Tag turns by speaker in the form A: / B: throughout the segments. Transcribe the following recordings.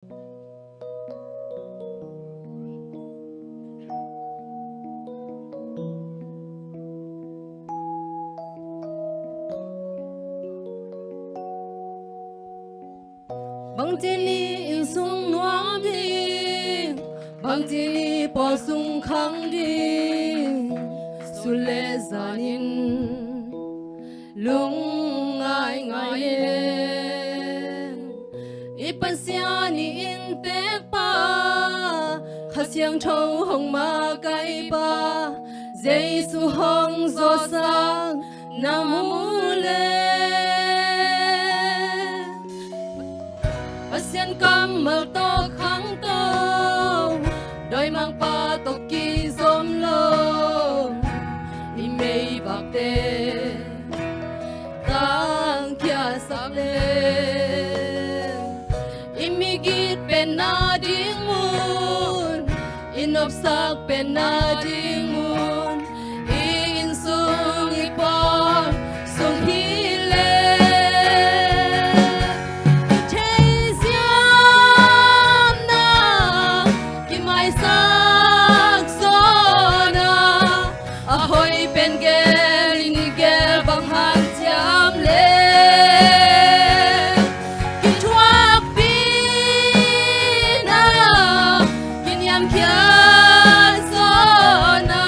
A: Bang tini in sung nuam ding, bang tini po sung khang ding, sule zanin lung ngai ngai ipan siani in te pa, khasiang thâu hong ma kai pa, Giêsu hong zo sang namule. Pasian kam mal to khang to đôi mang pa to ki zom lo i mei bak te tang kia sak le i mi git pen na ding mun in op sak pen na ding mun in sung i po sung hi pen gel ini gel bang hanciam le kitwak pina kinyam kian sona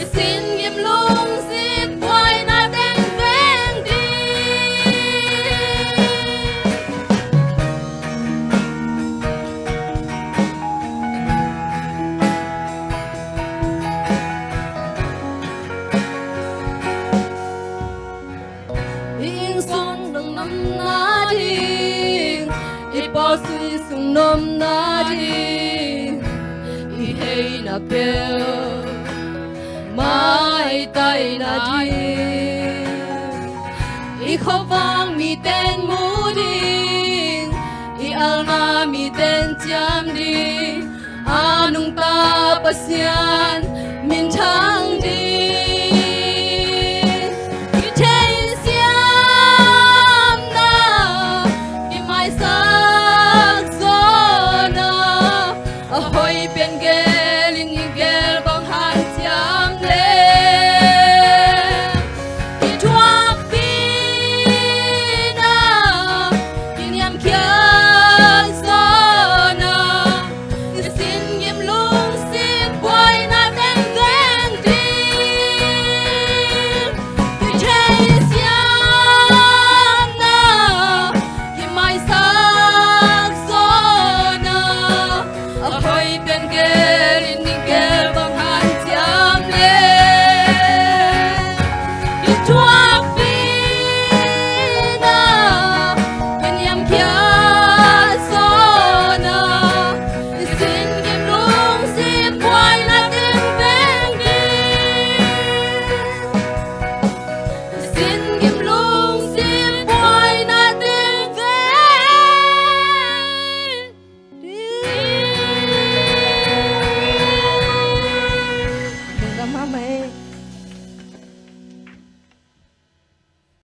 A: isin gim lung sit boy na den veng di na ding ipo sui sung nom na ding i hei na pel mai tai na ding i khowang mi ten mu ding i alma mi ten chiam ding anung ta pasian min chang ding